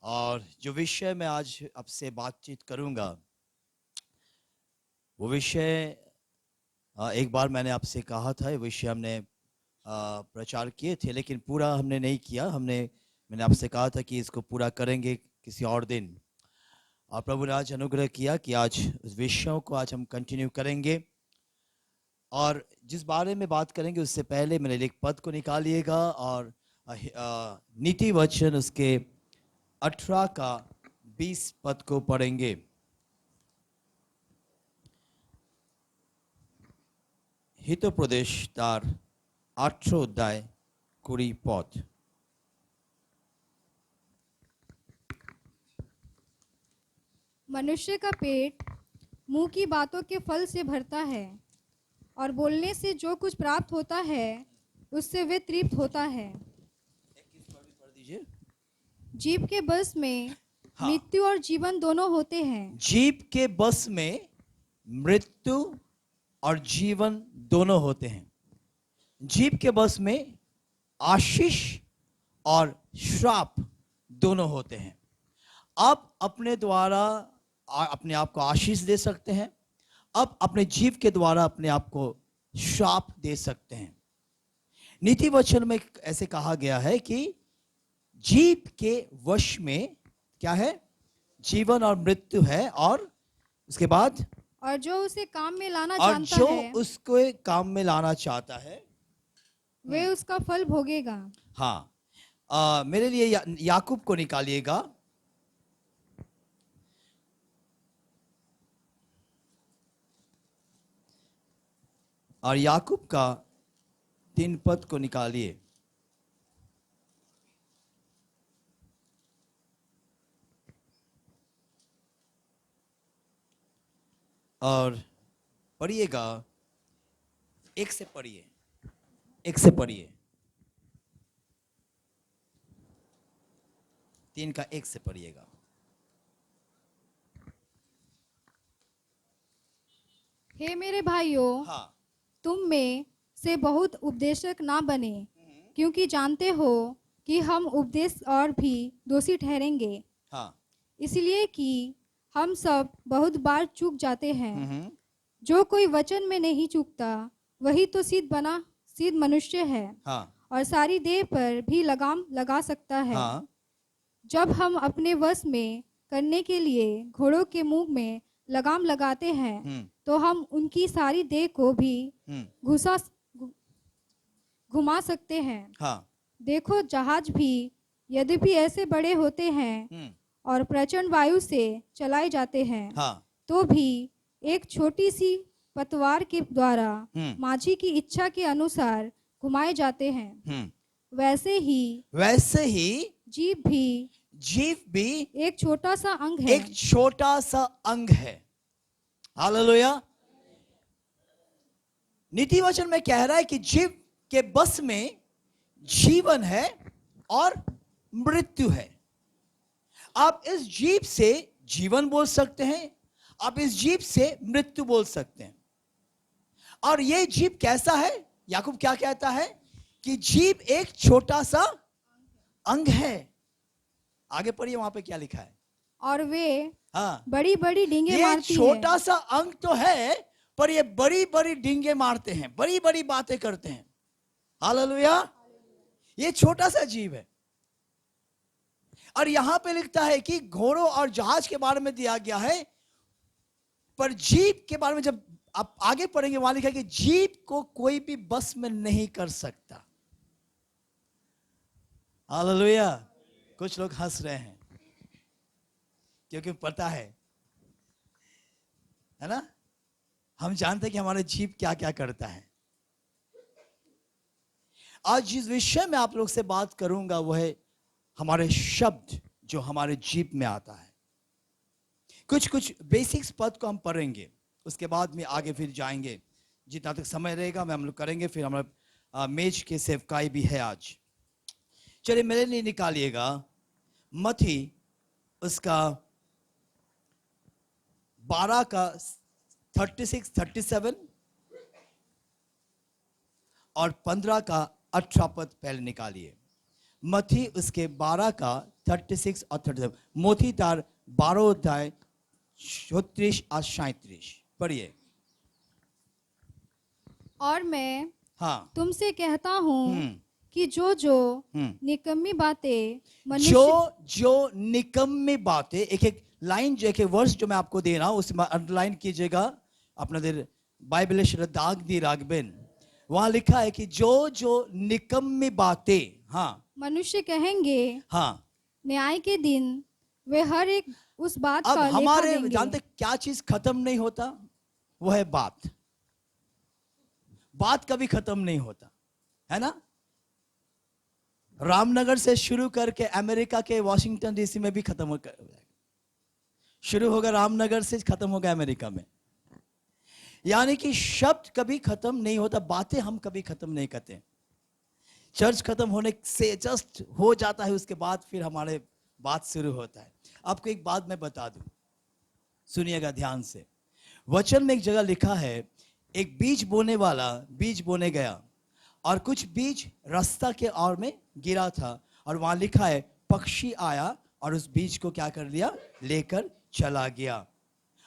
और जो विषय मैं आज आपसे बातचीत करूंगा वो विषय एक बार मैंने आपसे कहा था, ये विषय हमने प्रचार किए थे लेकिन पूरा हमने नहीं किया। मैंने आपसे कहा था कि इसको पूरा करेंगे किसी और दिन, और प्रभु ने आज अनुग्रह किया कि आज उस विषयों को आज हम कंटिन्यू करेंगे। और जिस बारे में बात करेंगे उससे पहले मेरे लिए एक पद को निकालिएगा और नीति वचन उसके 18 का 20 पद को पढ़ेंगे। हितोपदेश तार 18 अध्याय 20 पद। मनुष्य का पेट मुंह की बातों के फल से भरता है, और बोलने से जो कुछ प्राप्त होता है उससे वे तृप्त होता है। पढ़ दीजिए। जीभ के बस में हाँ। मृत्यु और जीवन दोनों होते हैं। जीभ के बस में मृत्यु और जीवन दोनों होते हैं। जीभ के बस में आशीष और श्राप दोनों होते हैं। आप अपने द्वारा अपने आप को आशीष दे सकते हैं, आप अपने जीव के द्वारा अपने आप को श्राप दे सकते हैं। नीति वचन में ऐसे कहा गया है कि जीव के वश में क्या है? जीवन और मृत्यु है, और उसके बाद और जो उसे काम में लाना और जानता जो है उसको काम में लाना चाहता है वे उसका फल भोगेगा। हाँ। मेरे लिए याकूब को निकालिएगा। और याकूब का 3 पद को निकालिए और पढ़िएगा। 1 से पढ़िए, 1 से पढ़िए। 3 का 1 से पढ़िएगा। हे मेरे भाइयों, हाँ। तुम में से बहुत उपदेशक ना बने, क्योंकि जानते हो कि हम उपदेश और भी दोषी ठहरेंगे। हाँ। इसलिए कि हम सब बहुत बार चूक जाते हैं। जो कोई वचन में नहीं चूकता वही तो सिद्ध मनुष्य है, हाँ। और सारी देह पर भी लगाम लगा सकता है। हाँ। जब हम अपने वश में करने के लिए घोड़ों के मुंह में लगाम लगाते हैं तो हम उनकी सारी देह को भी घुमा सकते हैं। हाँ। देखो, जहाज भी यद्यपि ऐसे बड़े होते हैं और प्रचंड वायु से चलाए जाते हैं, हाँ। तो भी एक छोटी सी पतवार के द्वारा माझी की इच्छा के अनुसार घुमाए जाते हैं। वैसे ही जीभ भी एक छोटा सा अंग है। एक छोटा सा अंग है। हालेलुया। नीति वचन में कह रहा है कि जीव के बस में जीवन है और मृत्यु है। आप इस जीव से जीवन बोल सकते हैं, आप इस जीव से मृत्यु बोल सकते हैं। और ये जीव कैसा है? याकूब क्या कहता है कि जीव एक छोटा सा अंग है। आगे पढ़िए, वहां पे क्या लिखा है? और वे हाँ, बड़ी बड़ी डींगे मारती है। छोटा सा अंग तो है, पर ये बड़ी बड़ी डींगे मारते हैं, बड़ी बड़ी बातें करते हैं। हालेलुया। ये छोटा सा जीव है। और यहां पे लिखता है कि घोड़ों और जहाज के बारे में दिया गया है, पर जीव के बारे में जब आप आगे पढ़ेंगे वहां लिखा है कि जीव को कोई भी बस में नहीं कर सकता। हालेलुया। कुछ लोग हंस रहे हैं क्योंकि पता है ना, हम जानते हैं कि हमारा जीव क्या क्या करता है। आज जिस विषय में आप लोग से बात करूंगा वो है हमारे शब्द जो हमारे जीव में आता है। कुछ बेसिक्स पद को हम पढ़ेंगे, उसके बाद में आगे फिर जाएंगे। जितना तक समय रहेगा मैं हम लोग करेंगे। फिर हमारा मेज के सेवकाई भी है आज। चलिए मेरे लिए निकालिएगा मत्ती उसका 12 का 36, 37 और 15 का 18 पद पहले निकालिए। मथी उसके 12 का 36 और 37। मोथी तार 12 अध्याय 36 और 37 पढ़िए। और मैं हाँ तुमसे कहता हूँ कि जो जो निकम्मी बातें जो निकम्मी बातें, एक एक लाइन जो एक वर्स जो मैं आपको दे रहा हूं उसमें अंडरलाइन कीजिएगा, अपना बाइबल दाग दी रागबेन। वहां लिखा है कि जो जो निकम्मी बातें, हाँ, मनुष्य कहेंगे, हाँ, न्याय के दिन वे हर एक उस बात अब का लेखा हमारे देंगे। जानते क्या चीज खत्म नहीं होता? वो है बात। बात कभी खत्म नहीं होता है ना। रामनगर से शुरू करके अमेरिका के वॉशिंगटन डीसी में भी खत्म हो जाएगा। शुरू होगा रामनगर से, खत्म होगा अमेरिका में। यानी कि शब्द कभी खत्म नहीं होता, बातें हम कभी खत्म नहीं करते। चर्च खत्म होने से जस्ट हो जाता है, उसके बाद फिर हमारे बात शुरू होता है। आपको एक बात मैं बता दूं, सुनिएगा ध्यान से। वचन में एक जगह लिखा है, एक बीज बोने वाला बीज बोने गया और कुछ बीज रास्ता के ओर में गिरा था, और वहां लिखा है पक्षी आया और उस बीज को क्या कर लिया, लेकर चला गया।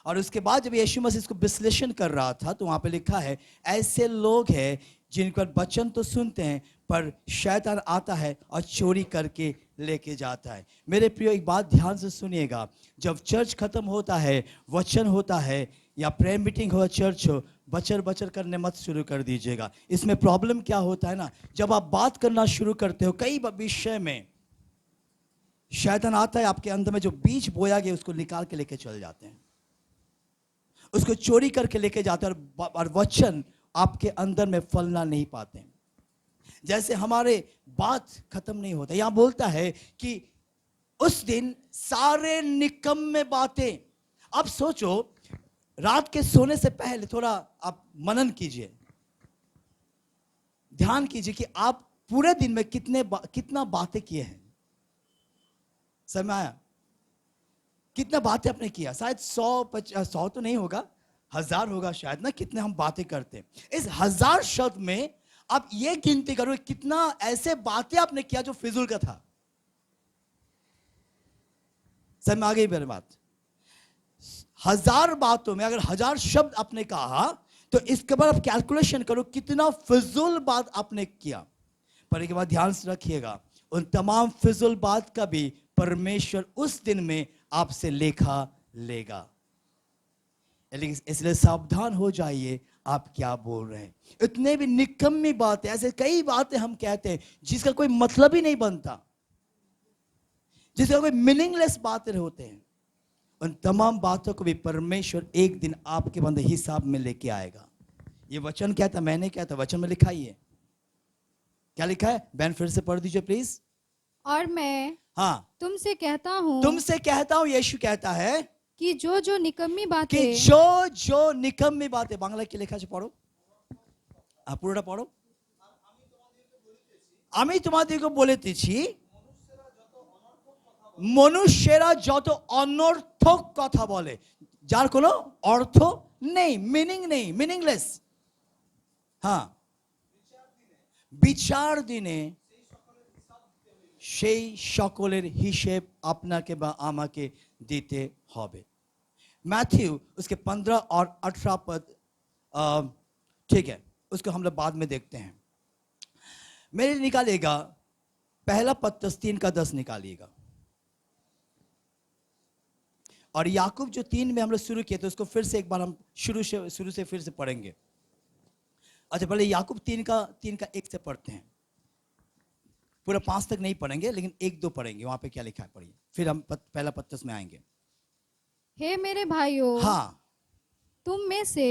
और उसके बाद जब यीशु मसीह इसको विश्लेषण कर रहा था तो वहां पे लिखा है ऐसे लोग हैं जिनका वचन तो सुनते हैं पर शैतान आता है और चोरी करके लेके जाता है। मेरे प्रियो एक बात ध्यान से सुनिएगा, जब चर्च खत्म होता है, वचन होता है या प्रेयर मीटिंग हो, चर्च हो, बचर बचर करने मत शुरू कर दीजिएगा। इसमें प्रॉब्लम क्या होता है ना, जब आप बात करना शुरू करते हो कई विषय में, शैतान आता है आपके अंदर में, जो बीज बोया गया उसको निकाल के लेके चल जाते हैं, उसको चोरी करके लेके जाते हैं और वचन आपके अंदर में फलना नहीं पाते। जैसे हमारे बात खत्म नहीं होता, यहां बोलता है कि उस दिन सारे निकम्मे बातें। अब सोचो, रात के सोने से पहले थोड़ा आप मनन कीजिए, ध्यान कीजिए कि आप पूरे दिन में कितना बातें किए हैं। समझ आया? कितना बातें आपने किया? शायद 100 तो नहीं होगा, 1000 होगा शायद ना, कितने हम बातें करते हैं। इस 1000 शब्द में आप ये गिनती करो कितना ऐसे बातें आपने किया जो फिजूल का था। समझ में आ गई मेरी बात? 1000 बातों में अगर 1000 शब्द आपने कहा तो इसके बाद आप कैलकुलेशन करो कितना फिजूल बात आपने किया। पर एक बात ध्यान से रखिएगा, उन तमाम फिजूल बात का भी परमेश्वर उस दिन में आपसे लेखा लेगा। इसलिए सावधान हो जाइए आप क्या बोल रहे हैं। इतने भी निकम्मी बातें, ऐसे कई बातें हम कहते हैं जिसका कोई मतलब ही नहीं बनता, जिसका कोई मीनिंगलेस बातें होते हैं। उन तमाम बातों को भी परमेश्वर एक दिन आपके बंदे हिसाब में लेके आएगा। ये वचन क्या था, मैंने क्या था, वचन में लिखा ही है। क्या लिखा है? बहन फिर से पढ़ दीजिए प्लीज। और मैं तुमसे कहता हूं, यीशु कहता है कि जो जो निकम्मी बातें, कि जो जो निकम्मी बातें, बांग्ला की लेखा पढ़ो, পুরোটা পড়ো। আমি তোমাদেরকে বলিতেছি মনুষ্যেরা যত অনর্থক কথা বলে, যার কোনো অর্থ নেই, মিনিং নেই, মিনিংলেস। হ্যাঁ, বিচার দিনে সেই সকলের হিসেব আপনাকে বা আমাকে দিতে হবে। मैथ्यू उसके 15 और 18 पद, ठीक है, उसको हम लोग बाद में देखते हैं। मेरे निकालिएगा पहला पत्रस 3 का 10 निकालिएगा, और याकूब जो 3 में हम लोग शुरू किए थे उसको फिर से एक बार हम शुरू से फिर से पढ़ेंगे। अच्छा, पहले याकूब 3 का 1 से पढ़ते हैं। पूरा 5 तक नहीं पढ़ेंगे, लेकिन 1-2 पढ़ेंगे। वहां पे क्या लिखा है पढ़िए, फिर हम पहला पत्रस में आएंगे। हे मेरे भाइयों, तुम में से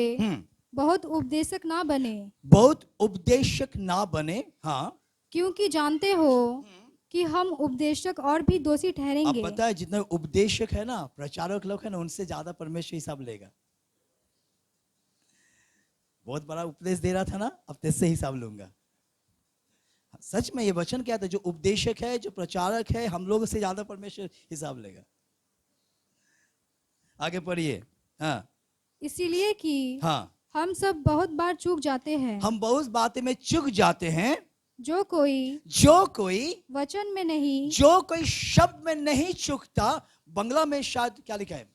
बहुत उपदेशक ना बने, बहुत उपदेशक ना बने। क्योंकि जानते हो कि हम उपदेशक और भी दोषी ठहरेंगे। अब पता है, जितने उपदेशक है ना, प्रचारक लोग है ना, उनसे ज्यादा परमेश्वर हिसाब लेगा। बहुत बड़ा उपदेश दे रहा था ना, अब तेरे से हिसाब लूंगा। सच में ये वचन क्या था, जो उपदेशक है, जो प्रचारक है, हम लोग से ज्यादा परमेश्वर हिसाब लेगा। आगे पढ़िए। इसीलिए कि हम सब बहुत बार चूक जाते हैं। हम बहुत बातें में चूक जाते हैं। जो कोई वचन में नहीं, जो कोई शब्द में नहीं चूकता, बंगला में शायद क्या लिखा है,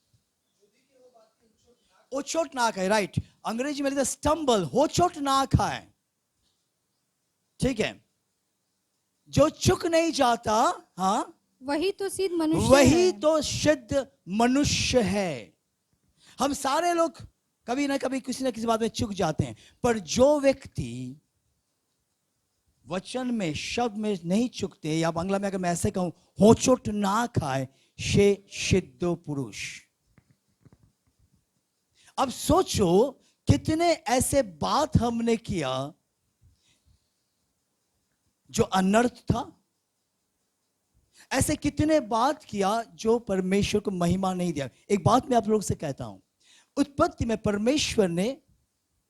वो चोट ना खाए, राइट। अंग्रेजी में लिखा स्टम्बल, हो चोट ना खाए, ठीक है। जो चुक नहीं जाता, हाँ, वही तो सिद्ध मनुष्य वही है। तो सिद्ध मनुष्य है। हम सारे लोग कभी ना कभी किसी ना किसी बात में चुक जाते हैं, पर जो व्यक्ति वचन में शब्द में नहीं चुकते, या बांग्ला में अगर मैं ऐसे कहूं, होचोट ना खाए, से सिद्ध पुरुष। अब सोचो कितने ऐसे बात हमने किया जो अनर्थ था, ऐसे कितने बात किया जो परमेश्वर को महिमा नहीं दिया। एक बात मैं आप लोगों से कहता हूं, उत्पत्ति में परमेश्वर ने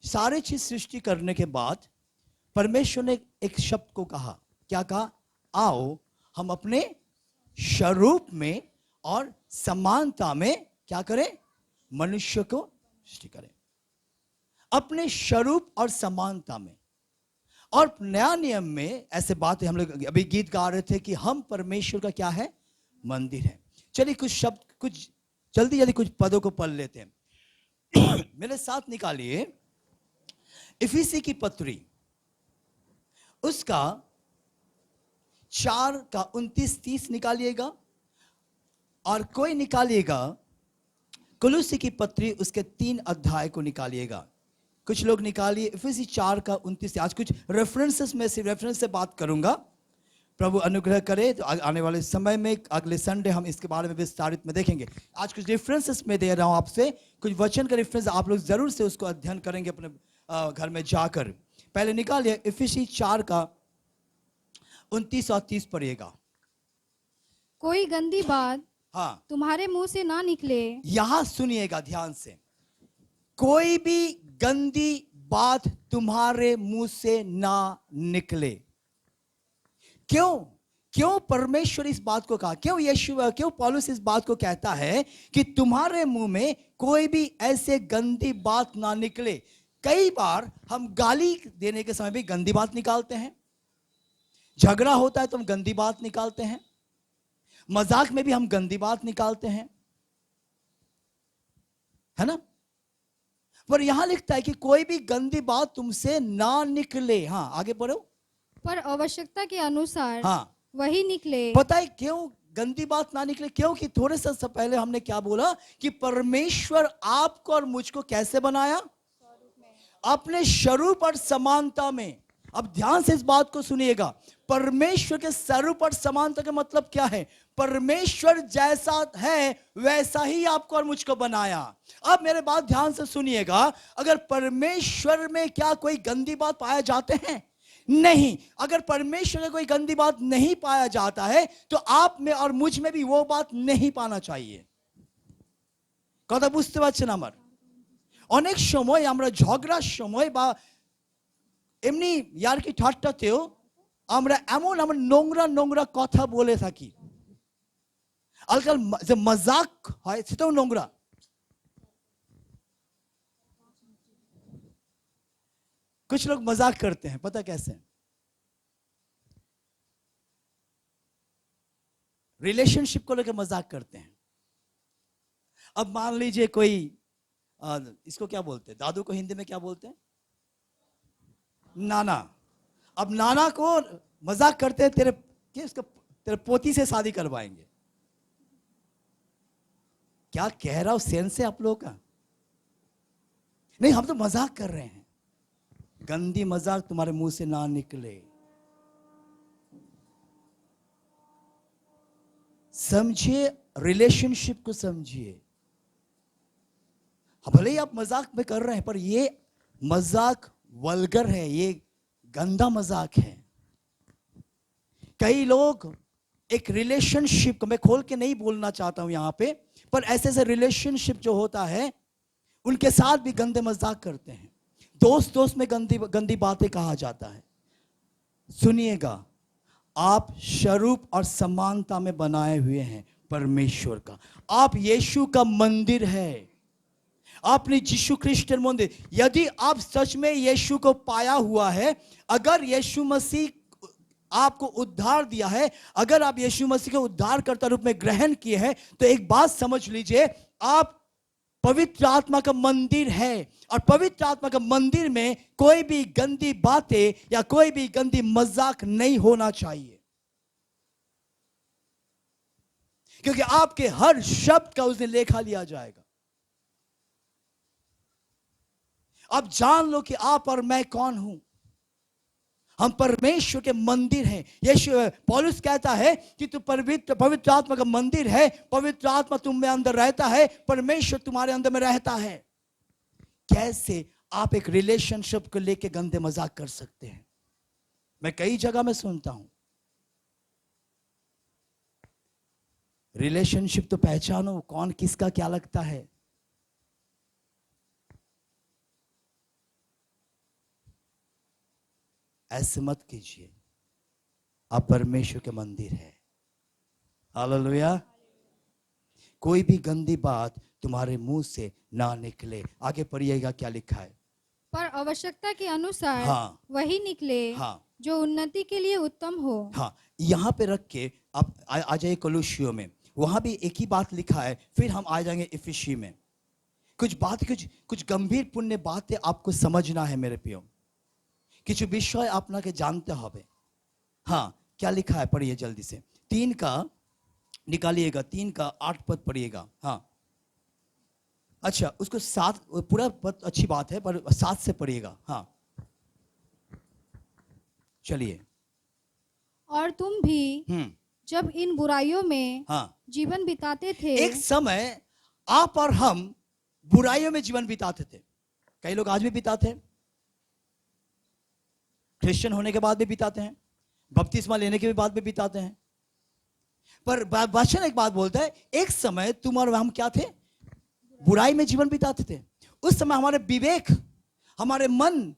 सारे चीज सृष्टि करने के बाद परमेश्वर ने एक शब्द को कहा, क्या कहा, आओ हम अपने स्वरूप में और समानता में क्या करें, मनुष्य को सृष्टि करें, अपने स्वरूप और समानता में। और नया नियम में ऐसे बातें हम लोग अभी गीत गा रहे थे कि हम परमेश्वर का क्या है, मंदिर है। चलिए कुछ शब्द, कुछ जल्दी जल्दी कुछ पदों को पढ़ लेते हैं। मेरे साथ निकालिए इफिसी की पत्री, उसका 4:29-30 निकालिएगा, और कोई निकालिएगा कुलुसी की पत्री उसके 3 अध्याय को निकालिएगा। कुछ लोग निकालिए इफिसी 4:29। आज कुछ रेफरेंसेस में से रेफरेंस से बात करूंगा, प्रभु अनुग्रह करे तो आने वाले समय में अगले संडे हम इसके बारे में विस्तारित में देखेंगे। आज कुछ रेफरेंसेस में दे रहा हूं आपसे, कुछ वचन का रेफरेंस आप लोग जरूर से उसको अध्ययन करेंगे अपने घर में जाकर। पहले निकालिए इफिसी 4:29 और 30 पढ़िएगा। कोई गंदी बात हाँ, तुम्हारे मुंह से ना निकले। यहां सुनिएगा ध्यान से, कोई भी गंदी बात तुम्हारे मुंह से ना निकले। क्यों परमेश्वर इस बात को कहा, क्यों पौलुस इस बात को कहता है कि तुम्हारे मुंह में कोई भी ऐसे गंदी बात ना निकले। कई बार हम गाली देने के समय भी गंदी बात निकालते हैं, झगड़ा होता है तो हम गंदी बात निकालते हैं, मजाक में भी हम गंदी बात निकालते हैं, है ना। पर यहां लिखता है कि कोई भी गंदी बात तुमसे ना निकले। हाँ, आगे पढ़ो। पर आवश्यकता के अनुसार हाँ, वही निकले। पता है क्यों गंदी बात ना निकले? क्योंकि थोड़े से पहले हमने क्या बोला कि परमेश्वर आपको और मुझको कैसे बनाया, अपने स्वरूप और समानता में। अब ध्यान से इस बात को सुनिएगा, परमेश्वर के स्वरूप और समानता का मतलब क्या है? परमेश्वर जैसा है वैसा ही आपको और मुझको बनाया। अब मेरे बात ध्यान से सुनिएगा, अगर परमेश्वर में क्या कोई गंदी बात पाया जाते हैं? नहीं। अगर परमेश्वर में कोई गंदी बात नहीं पाया जाता है तो आप में और मुझ में भी वो बात नहीं पाना चाहिए। কথা বুঝতে পারছেন আমার? অনেক সময় আমরা ঝগড়ার সময় বা এমনি ইয়ার্কি ঠাট্টাতেও আমরা এমন নোংরা নোংরা কথা বলে থাকি। আজকাল যে মজাক হয় সেটাও নোংরা। कुछ लोग मजाक करते हैं, पता कैसे? रिलेशनशिप को लेकर मजाक करते हैं। अब मान लीजिए कोई इसको क्या बोलते हैं, दादू को हिंदी में क्या बोलते हैं? नाना। अब नाना को मजाक करते हैं, तेरे पोती से शादी करवाएंगे। क्या कह रहा हूं सेंस है आप लोगों का? नहीं, हम तो मजाक कर रहे हैं। गंदी मजाक तुम्हारे मुंह से ना निकले। समझिए, रिलेशनशिप को समझिए। भले ही आप मजाक में कर रहे हैं, पर ये मजाक वल्गर है, ये गंदा मजाक है। कई लोग एक रिलेशनशिप को, मैं खोल के नहीं बोलना चाहता हूं यहां पे, पर ऐसे ऐसे रिलेशनशिप जो होता है उनके साथ भी गंदे मजाक करते हैं। दोस्त में गंदी बातें कहा जाता है। सुनिएगा, आप स्वरूप और समानता में बनाए हुए हैं परमेश्वर का। आप यीशु का मंदिर है, आपने यीशु ख्रिस्टन मंदिर। यदि आप सच में यीशु को पाया हुआ है, अगर यीशु मसीह आपको उद्धार दिया है, अगर आप यीशु मसीह के उद्धारकर्ता रूप में ग्रहण किए हैं, तो एक बात समझ लीजिए, आप पवित्र आत्मा का मंदिर है। और पवित्र आत्मा का मंदिर में कोई भी गंदी बातें या कोई भी गंदी मजाक नहीं होना चाहिए, क्योंकि आपके हर शब्द का उसने लेखा लिया जाएगा। अब जान लो कि आप और मैं कौन हूं। हम परमेश्वर के मंदिर हैं। यीशु पौलुस कहता है कि तू पवित्र आत्मा का मंदिर है, पवित्र आत्मा तुम में अंदर रहता है, परमेश्वर तुम्हारे अंदर में रहता है। कैसे आप एक रिलेशनशिप को लेके गंदे मजाक कर सकते हैं? मैं कई जगह में सुनता हूं, रिलेशनशिप तो पहचानो, कौन किसका क्या लगता है। ऐसे मत कीजिए, आप परमेश्वर के मंदिर है। हालेलुया। कोई भी गंदी बात तुम्हारे मुंह से ना निकले। आगे पढ़िएगा क्या लिखा है। पर आवश्यकता के अनुसार हाँ, वही निकले, हाँ, जो उन्नति के लिए उत्तम हो। हाँ, यहां पे रख के आप आ जाइए कोलोसियों में, वहां भी एक ही बात लिखा है। फिर हम आ जाएंगे इफिसी में। कुछ गंभीर पुण्य बातें आपको समझना है मेरे प्रियो, কিছু বিষয় আপনাকে जानते হবে। हाँ, क्या लिखा है पढ़िए जल्दी से। 3 का निकालिएगा, 3 का 8 पद पढ़िएगा। हाँ, अच्छा, उसको 7 पूरा पद अच्छी बात है, पर 7 से पढ़िएगा। हाँ, चलिए। और तुम भी जब इन बुराइयों में हाँ, जीवन बिताते थे। एक समय आप और हम बुराइयों में जीवन बिताते थे। कई लोग आज भी बिताते हैं, क्रिश्चियन होने के बाद भी बिताते हैं, बपतिस्मा लेने के बाद भी बिताते हैं। पर वचन एक बात बोलता है, एक समय तुम और हम क्या थे? बुराई में जीवन बिताते थे। उस समय हमारे विवेक, हमारे मन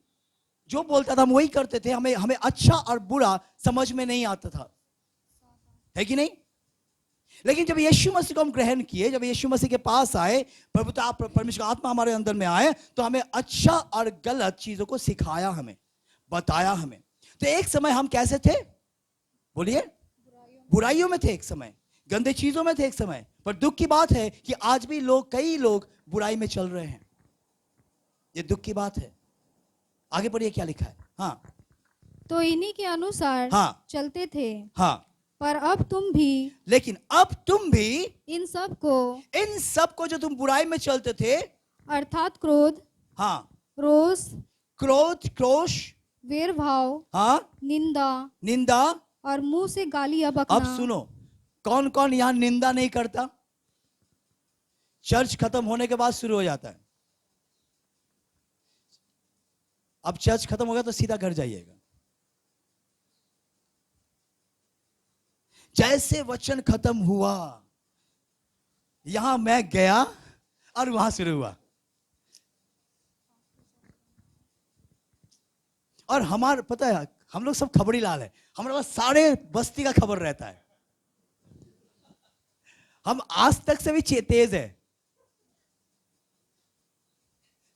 जो बोलता था हम वही करते थे। हमें अच्छा और बुरा समझ में नहीं आता था, है कि नहीं? लेकिन जब यीशु मसीह को हम ग्रहण किए, जब यीशु मसीह के पास आए, परमेश्वर का आत्मा हमारे अंदर में आए, तो हमें अच्छा और गलत चीजों को सिखाया, हमें बताया हमें। तो एक समय हम कैसे थे? बोलिए, बुराइयों में थे एक समय, गंदे चीजों में थे एक समय। पर दुख की बात है कि आज भी कई लोग बुराई में चल रहे हैं। ये दुख की बात है। आगे पढ़िए क्या लिखा है। हाँ, तो इन्हीं के अनुसार हाँ, चलते थे। हाँ, पर अब तुम भी, लेकिन अब तुम भी इन सब को जो तुम बुराई में चलते थे, अर्थात क्रोध, हाँ, रोष, क्रोध, वेर भाव, हाँ, निंदा और मुंह से गालियां बकना। अब सुनो, कौन कौन यहां निंदा नहीं करता? चर्च खत्म होने के बाद शुरू हो जाता है। अब चर्च खत्म हो गया तो सीधा घर जाइएगा। जैसे वचन खत्म हुआ, यहां मैं गया और वहां शुरू हुआ। और हमारा पता है, हम लोग सब खबरी लाल है, हमारे पास सारे बस्ती का खबर रहता है। हम आज तक से भी तेज है।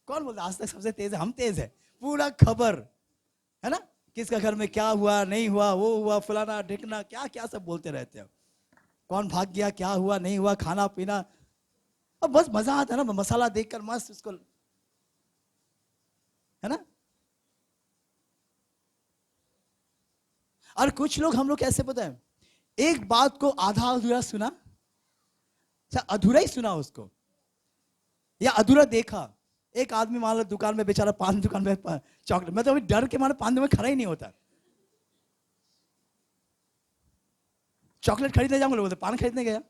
कौन बोलता आज तक सबसे तेज है? हम तेज है, पूरा खबर है ना, किसका घर में क्या हुआ, नहीं हुआ, वो हुआ, फलाना ढिकना, क्या क्या सब बोलते रहते हैं। कौन भाग गया, क्या हुआ, नहीं हुआ, खाना पीना। अब बस मजा आता है ना, मसाला देखकर मस्त उसको, है ना। और कुछ लोग, हम लोग कैसे पता है, एक बात को आधा अधूरा सुना, अधूरा ही सुना उसको, या अधूरा देखा। एक आदमी मान लो दुकान में, बेचारा पान दुकान में चॉकलेट, मैं तो अभी डर के मारे पान में खड़ा ही नहीं होता। चॉकलेट खरीदने जाऊंगा, बोलते पान खरीदने गया।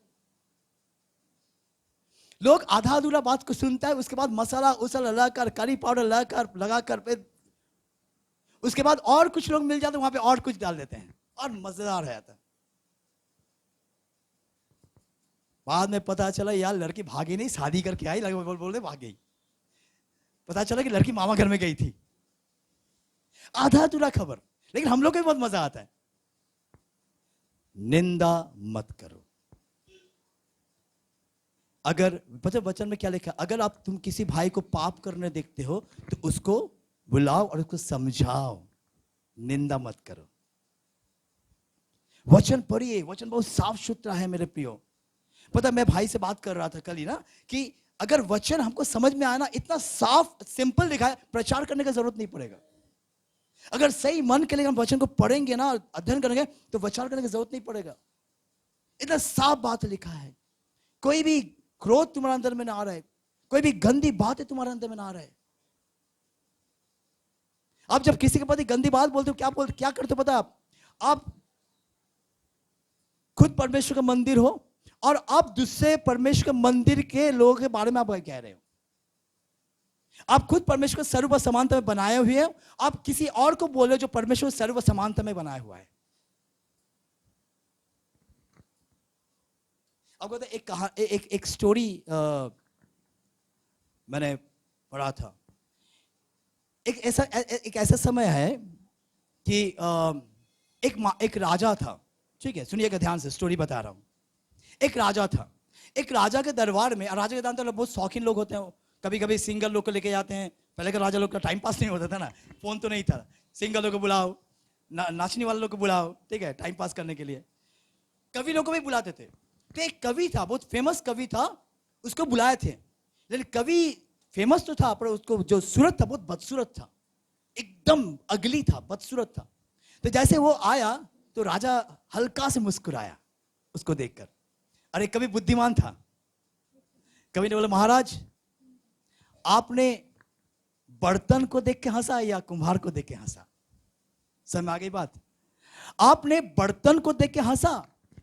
लोग आधा अधूरा बात को सुनता है, उसके बाद मसाला उसल लगाकर, करी पाउडर लगाकर, उसके बाद और कुछ लोग मिल जाते वहां पे और कुछ डाल देते हैं और मजेदार है आता। बाद में पता चला यार लड़की भागी नहीं, शादी करके आई, बोल भाग गई। पता चला कि लड़की मामा घर में गई थी। आधा अधूरा खबर, लेकिन हम लोग को भी बहुत मजा आता है। निंदा मत करो। अगर पता वचन में क्या लिखा, अगर तुम किसी भाई को पाप करने देखते हो तो उसको बुलाओ और उसको समझाओ, निंदा मत करो। वचन पढ़िए, वचन बहुत साफ सुथरा है मेरे प्रियो। पता मैं भाई से बात कर रहा था कल ही ना, कि अगर वचन हमको समझ में आया ना, इतना साफ सिंपल लिखा है, प्रचार करने की जरूरत नहीं पड़ेगा। अगर सही मन के लिए हम वचन को पढ़ेंगे ना, अध्ययन करेंगे, तो प्रचार करने की जरूरत नहीं पड़ेगा। इतना साफ बात लिखा है। कोई भी क्रोध तुम्हारे अंदर में ना आ रहा है, कोई भी गंदी बातें तुम्हारे अंदर में ना आ रहा है। आप जब किसी के प्रति गंदी बात बोलते हो, क्या करते हो पता है? आप खुद परमेश्वर का मंदिर हो और आप दूसरे परमेश्वर के मंदिर के लोगों के बारे में आप कह रहे हो। आप खुद परमेश्वर को सर्व समानता में बनाए हुए हो, आप किसी और को बोल रहे हो जो परमेश्वर सर्व समानता में बनाया हुआ है। आपको एक स्टोरी मैंने पढ़ा था। एक ऐसा समय है कि एक राजा था। ठीक है, सुनिएगा ध्यान से, स्टोरी बता रहा हूं। एक राजा था। एक राजा के दरबार में, राजा के दरबार में बहुत शौकीन लोग होते हैं। कभी कभी सिंगल लोग को लेके जाते हैं। पहले का राजा लोग का टाइम पास नहीं होता था ना, फोन तो नहीं था। सिंगल लोग को बुलाओ, नाचने वाले लोग को बुलाओ, ठीक है, टाइम पास करने के लिए। कवि लोग को भी बुलाते थे। तो एक कवि था, बहुत फेमस कवि था, उसको बुलाए थे। लेकिन कवि फेमस तो था, पर उसको जो सूरत था बहुत बदसूरत था, एकदम अगली था, बदसूरत था। तो जैसे वो आया तो राजा हल्का से मुस्कुराया उसको देखकर। अरे कवि बुद्धिमान था। कवि ने बोला, महाराज आपने बर्तन को देख के हंसा या कुम्हार को देख के हंसा? समझ में आ गई बात? आपने बर्तन को देख के हंसा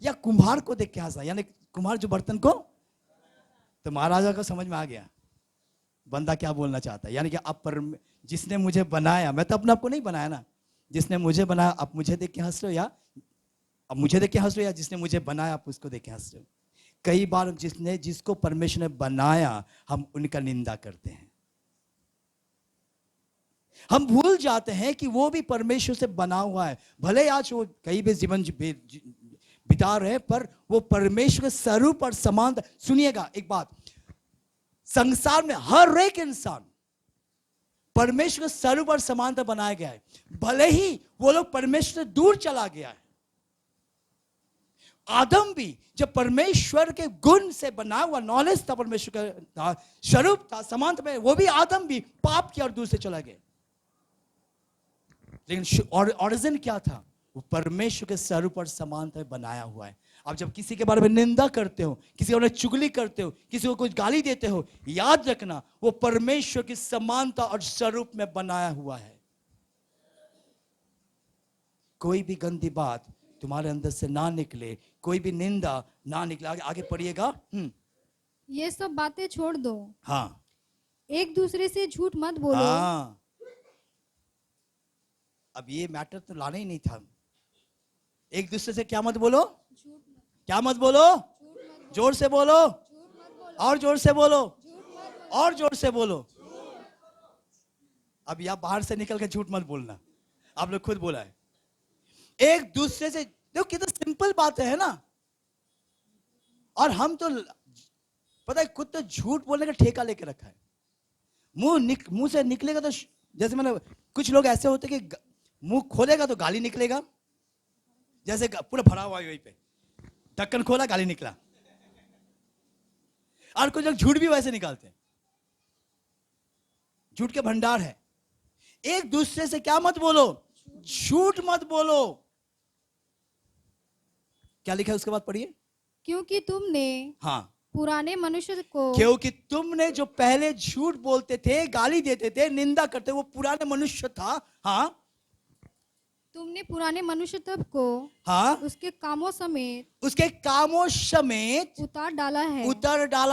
या कुम्हार को देख के हंसा? यानी कुम्हार जो बर्तन को। तो महाराजा को समझ में आ गया बंदा क्या बोलना चाहता है। यानी कि आप जिसने मुझे बनाया, मैं तो अपने आप को नहीं बनाया ना, जिसने मुझे बनाया आप मुझे देख के हंस रहे हो, या अब मुझे देख के हंस रहे हो, या जिसने मुझे बनाया आप उसको देख के हंस रहे हो। कई बार जिसको परमेश्वर ने बनाया हम उनका निंदा करते हैं। हम भूल जाते हैं कि वो भी परमेश्वर से बना हुआ है। भले आज वो कई भी जीवन बिता रहे, पर वो परमेश्वर के स्वरूप और समान। सुनिएगा एक बात, संसार में हर एक इंसान परमेश्वर के स्वरूप और समानता बनाया गया है। भले ही वो लोग परमेश्वर से दूर चला गया है। आदम भी जब परमेश्वर के गुण से बना हुआ, नॉलेज था, परमेश्वर का स्वरूप था, समानता में, वो भी आदम भी पाप की और दूर से चला गया। लेकिन ओरिजिन क्या था? वो परमेश्वर के स्वरूप और समानता में बनाया हुआ है। आप जब किसी के बारे में निंदा करते हो, किसी को चुगली करते हो, किसी को कुछ गाली देते हो, याद रखना वो परमेश्वर की समानता और स्वरूप में बनाया हुआ है। कोई भी गंदी बात तुम्हारे अंदर से ना निकले, कोई भी निंदा ना निकले। आगे पढ़िएगा। ये सब बातें छोड़ दो। हाँ, एक दूसरे से झूठ मत बोलो। हाँ, अब ये मैटर तो लाना ही नहीं था। एक दूसरे से क्या मत बोलो? क्या मत बोलो? जोर से बोलो, और जोर से बोलो, और जोर से बोलो। अब यहां बाहर से निकल के झूठ मत बोलना, आप लोग खुद बोला है। एक दूसरे से, देखो कितना सिंपल बात है ना। और हम तो पता है खुद तो झूठ बोलने का ठेका लेके रखा है। मुंह से निकलेगा तो, जैसे मैंने, कुछ लोग ऐसे होते कि मुंह खोलेगा तो गाली निकलेगा, जैसे पूरा भरा हुआ है वहीं पे, ढक्कन खोला गाली निकला। और कुछ लोग झूठ भी वैसे निकालते हैं, झूठ के भंडार है। एक दूसरे से क्या मत बोलो? झूठ मत बोलो। क्या लिखा है उसके बाद पढ़िए। क्योंकि तुमने, हाँ, पुराने मनुष्य को, क्योंकि तुमने जो पहले झूठ बोलते थे, गाली देते थे, निंदा करते, वो पुराने मनुष्य था। हाँ, तुमने पुराने मनुष्य तब को, हाँ, उसके कामों समेत उतार डाला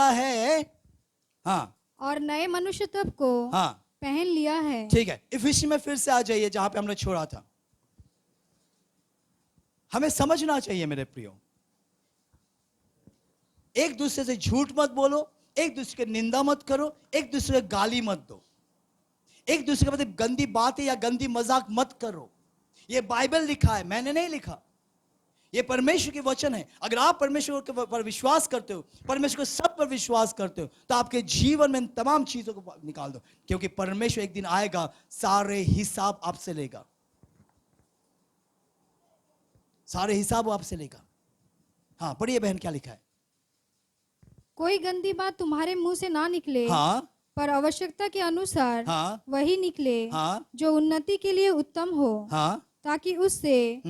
है। हाँ, और नए मनुष्य तब को, हाँ, पहन लिया है। ठीक है, इफिसी में फिर से आ जाइए जहां पे हमने छोड़ा था। हमें समझना चाहिए मेरे प्रियो, एक दूसरे से झूठ मत बोलो, एक दूसरे की निंदा मत करो, एक दूसरे को गाली मत दो, एक दूसरे के मतलब गंदी बातें या गंदी मजाक मत करो। ये बाइबल लिखा है, मैंने नहीं लिखा। ये परमेश्वर के वचन है। अगर आप परमेश्वर के पर विश्वास करते हो, परमेश्वर के सब पर विश्वास करते हो, तो आपके जीवन में इन तमाम चीजों को निकाल दो, क्योंकि परमेश्वर एक दिन आएगा, सारे हिसाब आपसे लेगा। सारे हिसाब वो आपसे लेगा। हाँ पढ़िए बहन, क्या लिखा है? कोई गंदी बात तुम्हारे मुंह से ना निकले, हाँ पर आवश्यकता के अनुसार हाँ वही निकले, हाँ जो उन्नति के लिए उत्तम हो, हाँ ताकि उससे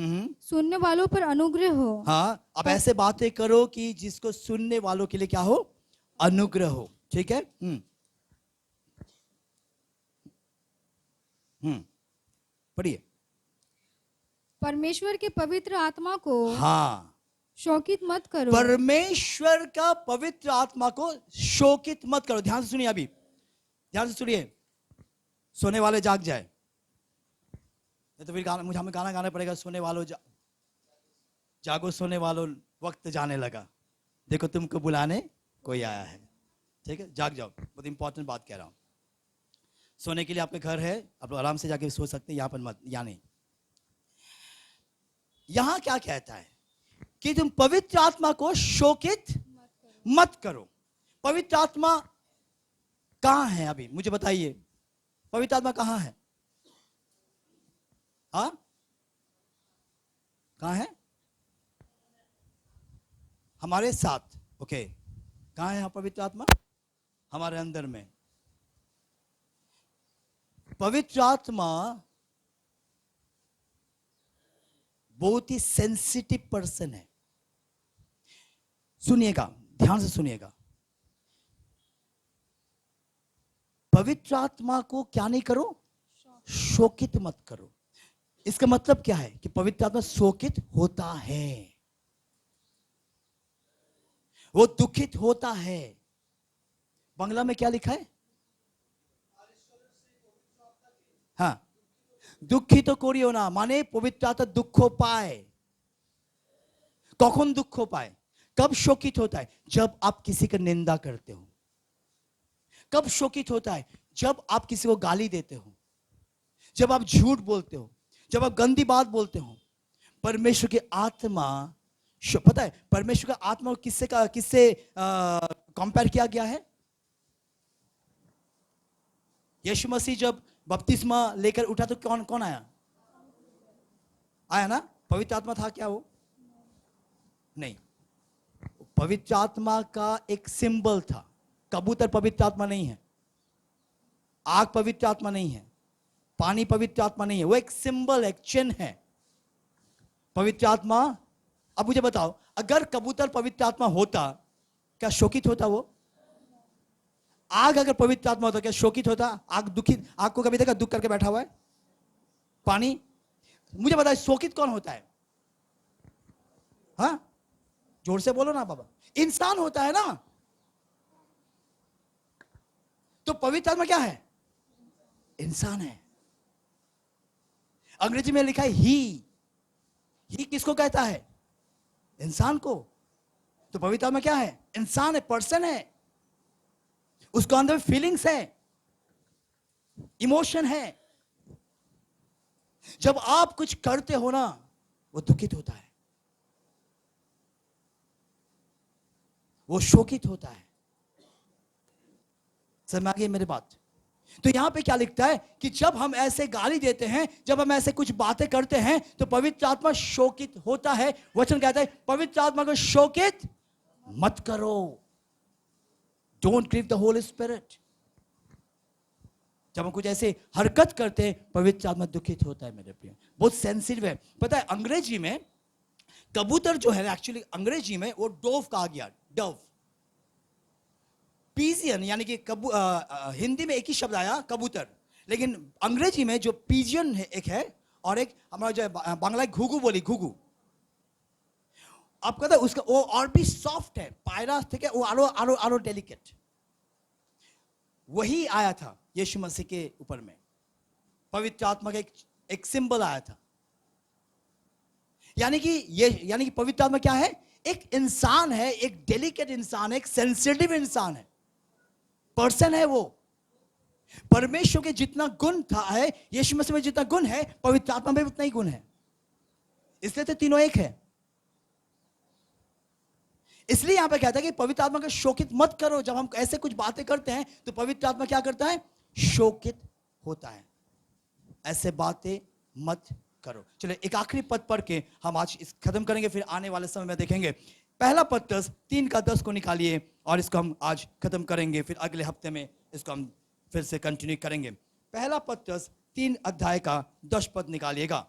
सुनने वालों पर अनुग्रह हो। हाँ। अब ऐसे बातें करो कि जिसको सुनने वालों के लिए क्या हो? अनुग्रह हो। ठीक है। पढ़िए। परमेश्वर के पवित्र आत्मा को हाँ, शोकित मत करो। परमेश्वर का पवित्र आत्मा को शोकित मत करो। ध्यान से सुनिए, अभी ध्यान से सुनिए, सोने वाले जाग जाए, नहीं तो फिर गाना, मुझे हमें गाना गाना पड़ेगा, सोने वालों जागो सोने वालों, वक्त जाने लगा, देखो तुमको बुलाने कोई आया है। ठीक है, जाग जाओ, बहुत इंपॉर्टेंट बात कह रहा हूं। सोने के लिए आपके घर है, आप लोग आराम से जाके सो सकते हैं, यहां पर मत, या नहीं। यहां क्या कहता है कि तुम पवित्र आत्मा को शोकित मत करो। पवित्र आत्मा कहां है? अभी मुझे बताइए, पवित्र आत्मा कहां है? हाँ, कहां है? हमारे साथ। ओके, कहां है पवित्र आत्मा? हमारे अंदर में। पवित्र आत्मा बहुत ही सेंसिटिव पर्सन है। सुनिएगा, ध्यान से सुनिएगा, पवित्र आत्मा को क्या नहीं करो? शोकित मत करो। इसका मतलब क्या है कि पवित्र आत्मा शोकित होता है, वो दुखित होता है। बांग्ला में क्या लिखा है? हाँ, দুঃখিত করিও না, মানে পবিত্র আত্মা দুঃখ পায়। কখন দুঃখ পায়? कब शोकित होता है? जब आप किसी का निंदा करते हो। कब शोकित होता है? जब आप किसी को गाली देते हो, जब आप झूठ बोलते हो, जब आप गंदी बात बोलते हो। परमेश्वर की आत्मा, पता है परमेश्वर का आत्मा किससे कंपेयर किया गया है? यीशु मसीह जब बपतिस्मा लेकर उठा तो कौन कौन आया? आया ना? पवित्र आत्मा था क्या वो? नहीं, पवित्र आत्मा का एक सिंबल था। कबूतर पवित्र आत्मा नहीं है, आग पवित्र आत्मा नहीं है, पानी पवित्र आत्मा नहीं है, वो एक सिंबल, एक चिन्ह है पवित्र आत्मा। अब मुझे बताओ, अगर कबूतर पवित्र आत्मा होता, क्या शोकित होता वो? आग अगर पवित्र आत्मा होता, क्या शोकित होता? आग दुखित, आग को कभी देखा दुख करके बैठा हुआ है? पानी, मुझे बताओ शोकित कौन होता है? हाँ, जोर से बोलो ना बाबा। इंसान होता है ना। तो पवित्र आत्मा क्या है? इंसान है। अंग्रेजी में लिखा है ही किसको कहता है? इंसान को। तो पवित्र आत्मा क्या है? इंसान है, पर्सन है। उसको अंदर फीलिंग्स है, इमोशन है। जब आप कुछ करते हो ना, वो दुखित होता है, वो शोकित होता है। समझ आ गई मेरी बात? तो यहां पे क्या लिखता है कि जब हम ऐसे गाली देते हैं, जब हम ऐसे कुछ बातें करते हैं, तो पवित्र आत्मा शोकित होता है। वचन कहता है पवित्र आत्मा को शोकित मत करो। Don't grieve the holy spirit. जब हम कुछ ऐसे हरकत करते हैं, पवित्र आत्मा दुखित होता है मेरे प्रिय। बहुत सेंसिटिव है। पता है अंग्रेजी में कबूतर जो है, एक्चुअली अंग्रेजी में वो डोव कहा गया, डव। पीजियन यानी कि हिंदी में एक ही शब्द आया कबूतर, लेकिन अंग्रेजी में जो पीजियन है एक है, और एक हमारा जो बांग्ला घुघु बोली, घुघु। आप कहते हैं उसका वो और भी सॉफ्ट है, पायरा थे वो आरो आरो आरो डेलिकेट। वही आया था यीशु मसीह के ऊपर में, पवित्र आत्मा का एक सिंबल आया था। यानी कि पवित्र आत्मा क्या है? एक इंसान है, एक डेलिकेट इंसान है, एक सेंसिटिव इंसान है, पर्सन है वो। परमेश्वर के जितना गुण था है, यीशु मसीह में जितना गुण है, पवित्र आत्मा में उतना ही गुण है। इसलिए तो तीनों एक है। इसलिए यहां पे कहता है कि पवित्र आत्मा का शोकित मत करो। जब हम ऐसे कुछ बातें करते हैं तो पवित्र आत्मा क्या करता है? शोकित होता है। ऐसे बातें मत करो। चलो एक आखिरी पद पढ़ के हम आज इस खत्म करेंगे, फिर आने वाले समय में देखेंगे। पहला पत्रस 3:10 को निकालिए और इसको हम आज खत्म करेंगे, फिर अगले हफ्ते में इसको हम फिर से कंटिन्यू करेंगे। पहला पत्रस 3:10 निकालिएगा।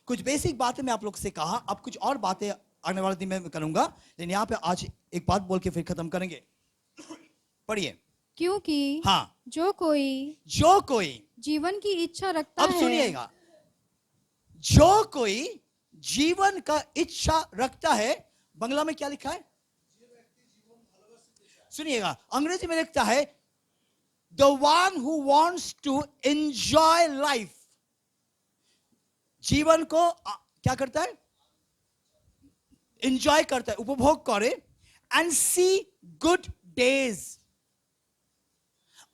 कुछ बेसिक बातें मैं आप लोग से कहा, अब कुछ और बातें आने वाले दिन में करूंगा, लेकिन यहाँ पे आज एक बात बोल के फिर खत्म करेंगे। पढ़िए। क्योंकि हाँ, जो कोई जीवन की इच्छा रखता है, अब सुनिएगा, जो कोई जीवन का इच्छा रखता है, बंगला में क्या लिखा है? सुनिएगा, अंग्रेजी में लिखता है the one who wants to enjoy life। जीवन को क्या करता है? एंजॉय करता है, उपभोग करे। एंड सी गुड डेज,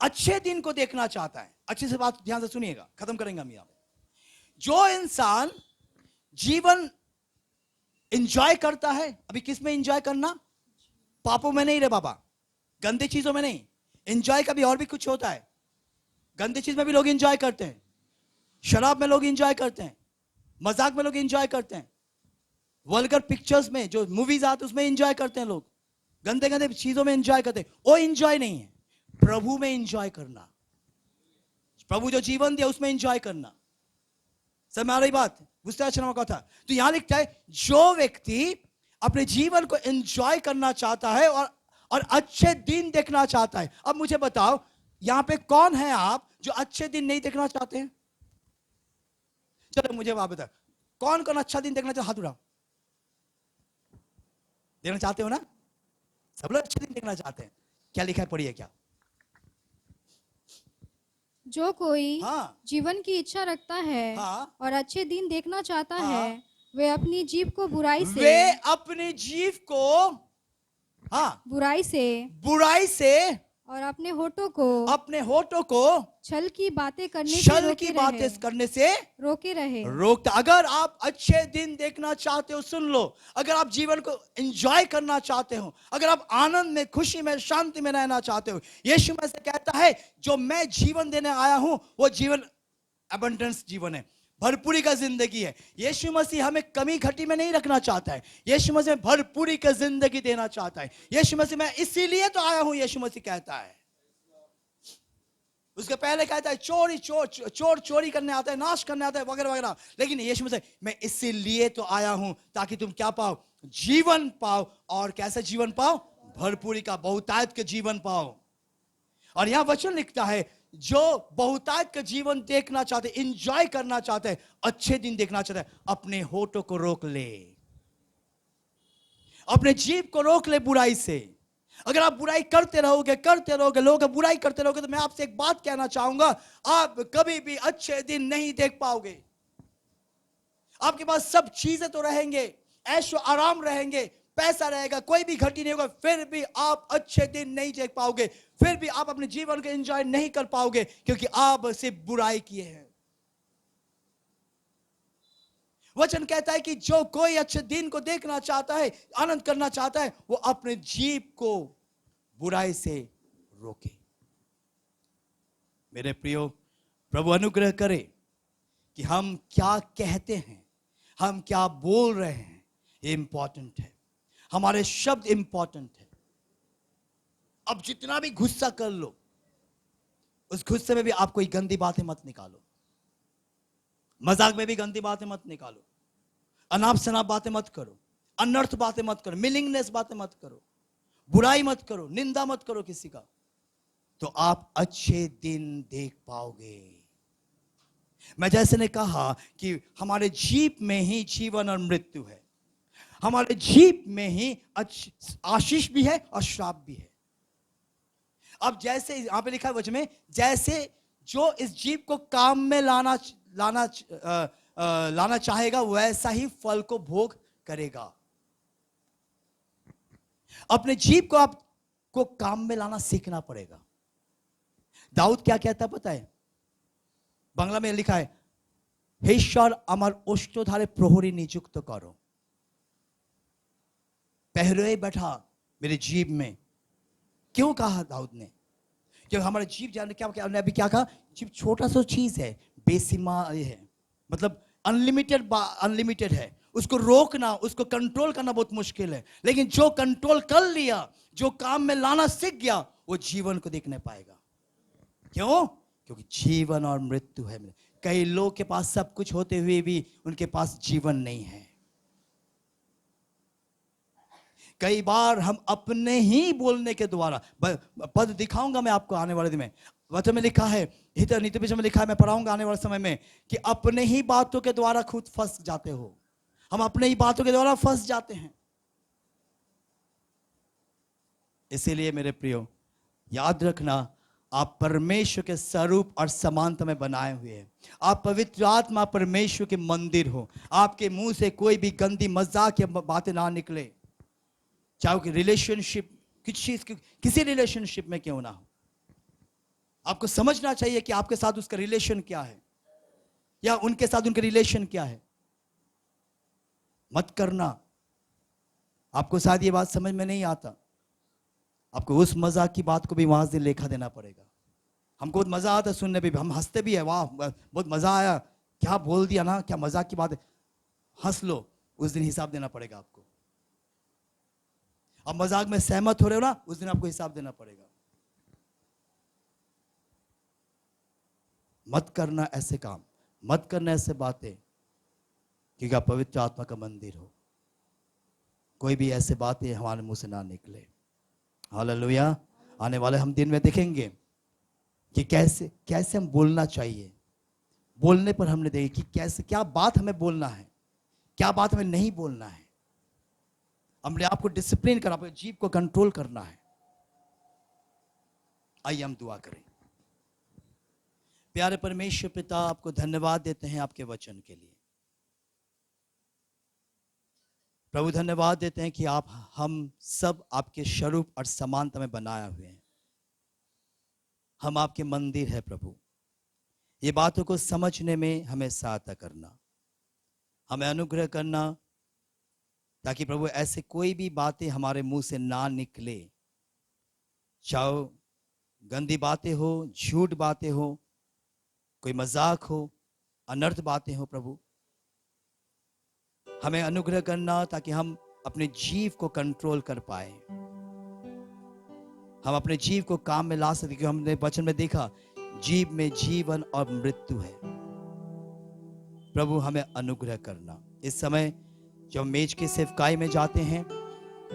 अच्छे दिन को देखना चाहता है। अच्छे से बात ध्यान से सुनिएगा, खत्म करेंगे हम यहां पे। जो इंसान जीवन एंजॉय करता है, अभी किस में एंजॉय करना? पापों में नहीं रे बाबा, गंदी चीजों में नहीं। एंजॉय का भी और भी कुछ होता है। गंदी चीज में भी लोग एंजॉय करते हैं, शराब में लोग एंजॉय करते हैं, मजाक में लोग एंजॉय करते हैं, वल्गर पिक्चर्स में जो मूवीज आते हैं उसमें एंजॉय करते हैं लोग, गंदे गंदे चीजों में एंजॉय करते हैं। वो एंजॉय नहीं है, प्रभु में एंजॉय करना, प्रभु जो जीवन दिया उसमें एंजॉय करना। समझ आ रही बात? बुझते का था। तो यहां लिखता है जो व्यक्ति अपने जीवन को एंजॉय करना चाहता है और अच्छे दिन देखना चाहता है। अब मुझे बताओ, यहां पे कौन है आप जो अच्छे दिन नहीं देखना चाहते हैं? चलो मुझे आप बताओ, कौन कौन अच्छा दिन देखना चाहते? हाथ उठाओ। देखना चाहते हो ना? सब लोग अच्छे दिन देखना चाहते हैं। क्या लिखा है, पढ़िए। क्या? जो कोई हाँ, जीवन की इच्छा रखता है, हाँ, और अच्छे दिन देखना चाहता हाँ, है, वे अपनी जीभ को वे अपनी जीव को, हाँ, बुराई से और अपने होठों को छल की बातें करने से रोके रहे। रोकता। अगर आप अच्छे दिन देखना चाहते हो, सुन लो, अगर आप जीवन को एंजॉय करना चाहते हो, अगर आप आनंद में, खुशी में, शांति में रहना चाहते हो, यीशु मसीह कहता है जो मैं जीवन देने आया हूं वो जीवन अबंडेंस जीवन है, भरपूरी का जिंदगी है। यीशु मसीह हमें कमी घटी में नहीं रखना चाहता है, यीशु मसीह भरपूरी का जिंदगी देना चाहता है। यीशु मसीह मैं इसीलिए तो आया हूं, यीशु मसीह कहता है। उसके पहले कहता है चोर चोरी करने आता है, नाश करने आता है, वगैरह वगैरह। लेकिन यीशु मसीह मैं इसीलिए तो आया हूं ताकि तुम क्या पाओ? जीवन पाओ। और कैसा जीवन पाओ? भरपूरी का, बहुतायत का जीवन पाओ। और यहां वचन लिखता है जो बहुतायत का जीवन देखना चाहते, एंजॉय करना चाहते हैं, अच्छे दिन देखना चाहते हैं, अपने होठों को रोक ले, अपने जीभ को रोक ले बुराई से। अगर आप बुराई करते रहोगे, लोग बुराई करते रहोगे, तो मैं आपसे एक बात कहना चाहूंगा, आप कभी भी अच्छे दिन नहीं देख पाओगे। आपके पास सब चीजें तो रहेंगे, ऐशो आराम रहेंगे, पैसा रहेगा, कोई भी घटी नहीं होगा, फिर भी आप अच्छे दिन नहीं देख पाओगे, फिर भी आप अपने जीवन को एंजॉय नहीं कर पाओगे, क्योंकि आप सिर्फ बुराई किए हैं। वचन कहता है कि जो कोई अच्छे दिन को देखना चाहता है, आनंद करना चाहता है, वो अपने जीभ को बुराई से रोके। मेरे प्रियो, प्रभु अनुग्रह करे कि हम क्या कहते हैं, हम क्या बोल रहे हैं, ये इंपॉर्टेंट है। हमारे शब्द इंपॉर्टेंट है। अब जितना भी गुस्सा कर लो, उस गुस्से में भी आप कोई गंदी बातें मत निकालो, मजाक में भी गंदी बातें मत निकालो, अनाप शनाप बातें मत करो, अनर्थ बातें मत करो, मीनिंगलेस बातें मत करो, बुराई मत करो, निंदा मत करो किसी का, तो आप अच्छे दिन देख पाओगे। मैं जैसे ने कहा कि हमारे जीभ में ही जीवन और मृत्यु है, हमारे जीभ में ही आशीष भी है और श्राप भी है। अब जैसे यहां पे लिखा है वचन में, जैसे जो इस जीभ को काम में लाना चाहेगा, वैसा ही फल को भोग करेगा। अपने जीभ को आपको काम में लाना सीखना पड़ेगा। दाऊद क्या कहता पता है? बांग्ला में लिखा है, हे ईश्वर अमर ओष्ठधारे प्रहरी नियुक्त करो। पहरे बैठा मेरे जीभ में। क्यों कहा दाऊद ने? क्योंकि हमारे जीभ जानने क्या अभी क्या कहा? जीभ छोटा सा चीज है, बेसीमा ये है, मतलब अनलिमिटेड है। उसको रोकना, उसको कंट्रोल करना बहुत मुश्किल है। लेकिन जो कंट्रोल कर लिया, जो काम में लाना सीख गया, वो जीवन को देखने पाएगा। क्यों? क्योंकि जीवन और मृत्यु है। कई लोग के पास सब कुछ होते हुए भी उनके पास जीवन नहीं है। कई बार हम अपने ही बोलने के द्वारा, पद दिखाऊंगा मैं आपको आने वाले दिन में, वचन में लिखा है, नीति में लिखा है, मैं पढ़ाऊंगा आने वाले समय में, कि अपने ही बातों के द्वारा खुद फंस जाते हो। हम अपने ही बातों के द्वारा फंस जाते हैं। इसीलिए मेरे प्रियो, याद रखना, आप परमेश्वर के स्वरूप और समानता में बनाए हुए हैं। आप पवित्र आत्मा परमेश्वर के मंदिर हो। आपके मुंह से कोई भी गंदी मजाक या बातें ना निकले, चाहे कि रिलेशनशिप किसी रिलेशनशिप में क्यों ना हो। आपको समझना चाहिए कि आपके साथ उसका रिलेशन क्या है, या उनके साथ उनका रिलेशन क्या है। मत करना। आपको शायद ये बात समझ में नहीं आता, आपको उस मजाक की बात को भी वहां से लेखा देना पड़ेगा। हमको बहुत मजा आता है सुनने में भी, हम हंसते भी है, वाह बहुत मजा आया, क्या बोल दिया ना, क्या मजाक की बात है, हंस लो। उस दिन हिसाब देना पड़ेगा आपको। अब मजाक में सहमत हो रहे हो ना, उस दिन आपको हिसाब देना पड़ेगा। मत करना ऐसे काम, मत करना ऐसे बातें, क्योंकि आप पवित्र आत्मा का मंदिर हो। कोई भी ऐसे बातें हमारे मुंह से ना निकले। हालेलुया। आने वाले हम दिन में देखेंगे कि कैसे कैसे हम बोलना चाहिए। बोलने पर हमने देखी कि कैसे, क्या बात हमें बोलना है, क्या बात हमें नहीं बोलना है। हमने आपको डिसिप्लिन करना, अपने जीभ को कंट्रोल करना है। आइए हम दुआ करें। प्यारे परमेश्वर पिता, आपको धन्यवाद देते हैं आपके वचन के लिए। प्रभु धन्यवाद देते हैं कि आप हम सब आपके स्वरूप और समानता में बनाए हुए हैं। हम आपके मंदिर है प्रभु। ये बातों को समझने में हमें सहायता करना, हमें अनुग्रह करना, ताकि प्रभु ऐसे कोई भी बातें हमारे मुंह से ना निकले, चाहे गंदी बातें हो, झूठ बातें हो, कोई मजाक हो, अनर्थ बातें हो। प्रभु हमें अनुग्रह करना, ताकि हम अपने जीव को कंट्रोल कर पाए, हम अपने जीव को काम में ला सके। क्योंकि हमने वचन में देखा, जीव में जीवन और मृत्यु है। प्रभु हमें अनुग्रह करना। इस समय जब मेज की सेवकाई में जाते हैं,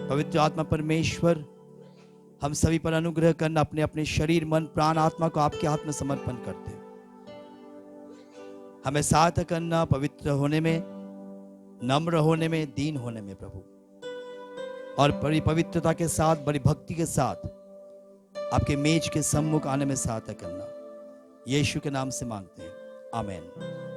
पवित्र आत्मा परमेश्वर हम सभी पर अनुग्रह करना। अपने अपने शरीर, मन, प्राण, आत्मा को आपके हाथ में समर्पण करते हैं। हमें सहायता करना पवित्र होने में, नम्र होने में, दीन होने में प्रभु, और बड़ी पवित्रता के साथ, बड़ी भक्ति के साथ आपके मेज के सम्मुख आने में सहायता करना। यीशु के नाम से मांगते हैं, आमीन।